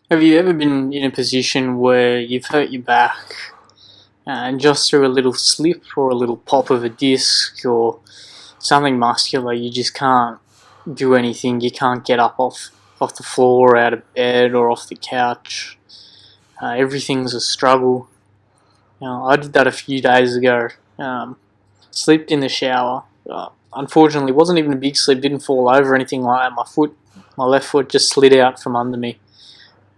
Have you ever been in a position where you've hurt your back and just through a little slip or a little pop of a disc or something muscular, you just can't do anything, you can't get up off the floor, out of bed or off the couch. Everything's a struggle. I did that a few days ago. Slipped in the shower. Unfortunately, it wasn't even a big slip, didn't fall over or anything like that. My left foot just slid out from under me,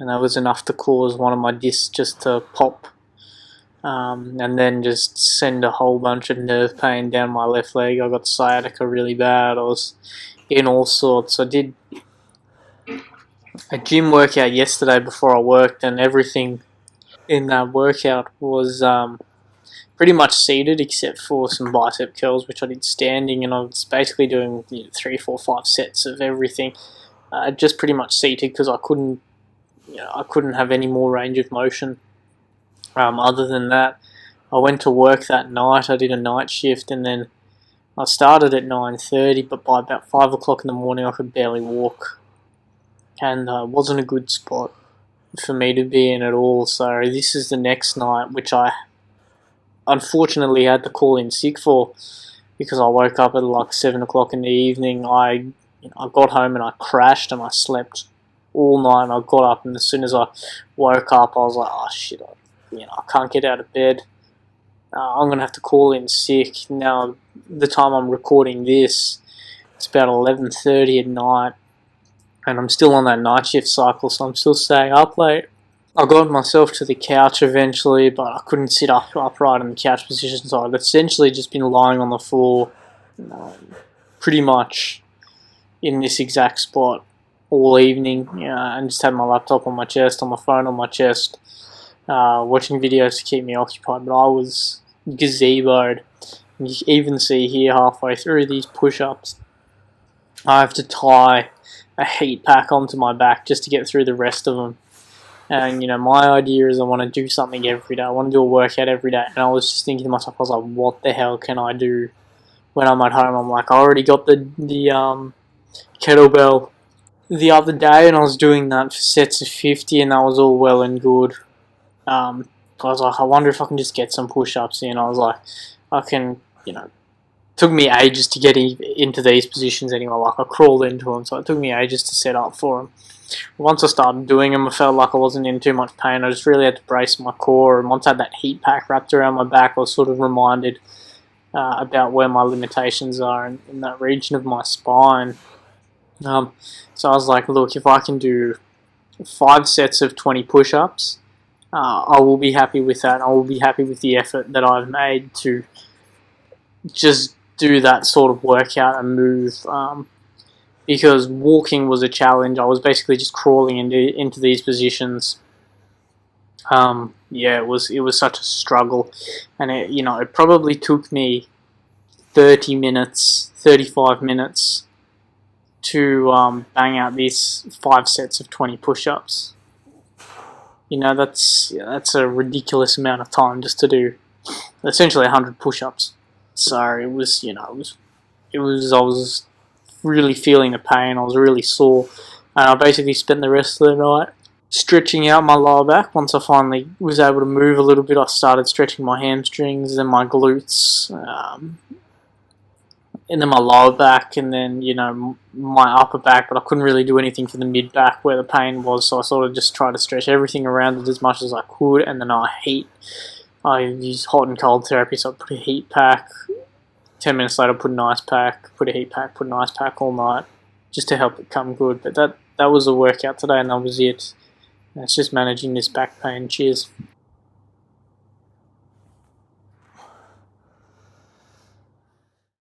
and that was enough to cause one of my discs just to pop, and then just send a whole bunch of nerve pain down my left leg. I got sciatica really bad. I was in all sorts. I did a gym workout yesterday before I worked, and everything in that workout was pretty much seated except for some bicep curls, which I did standing, and I was basically doing 3, 4, 5 sets of everything, just pretty much seated because I couldn't have any more range of motion. Other than that, I went to work that night. I did a night shift, and then I started at 9:30, but by about 5 o'clock in the morning I could barely walk, and it wasn't a good spot for me to be in at all. So this is the next night, which I unfortunately had to call in sick for, because I woke up at like 7 o'clock in the evening. I got home and I crashed and I slept all night, and I got up, and as soon as I woke up I was like, oh shit, I can't get out of bed. I'm going to have to call in sick. Now, the time I'm recording this, it's about 11:30 at night, and I'm still on that night shift cycle, so I'm still staying up late. I got myself to the couch eventually, but I couldn't sit upright in the couch position, so I've essentially just been lying on the floor, pretty much in this exact spot all evening, and just had my laptop on my chest, on my phone on my chest, watching videos to keep me occupied. But I was gazeboed. You can even see here halfway through these push-ups, I have to tie a heat pack onto my back just to get through the rest of them. And my idea is I want to do something every day. I want to do a workout every day. And I was just thinking to myself, I was like, what the hell can I do when I'm at home? I'm like, I already got the kettlebell the other day, and I was doing that for sets of 50, and that was all well and good. I was like, I wonder if I can just get some push-ups in. I was like, I can, took me ages to get into these positions anyway. Like, I crawled into them, so it took me ages to set up for them. Once I started doing them, I felt like I wasn't in too much pain. I just really had to brace my core, and once I had that heat pack wrapped around my back, I was sort of reminded about where my limitations are in that region of my spine. So I was like, look, if I can do 5 sets of 20 push-ups, I will be happy with that. I will be happy with the effort that I've made to just do that sort of workout and move, because walking was a challenge. I was basically just crawling into these positions. It was such a struggle, and it probably took me 30 minutes, 35 minutes to bang out these 5 sets of 20 push-ups. That's a ridiculous amount of time just to do essentially 100 push-ups. So it was, I was really feeling the pain. I was really sore, and I basically spent the rest of the night stretching out my lower back. Once I finally was able to move a little bit, I started stretching my hamstrings, then my glutes, and then my lower back, and then my upper back. But I couldn't really do anything for the mid back where the pain was, so I sort of just tried to stretch everything around it as much as I could. And then I used hot and cold therapy, so I put a heat pack. 10 minutes later, put an ice pack, put a heat pack, put an ice pack all night, just to help it come good. But that was a workout today, and that was it. And it's just managing this back pain. Cheers.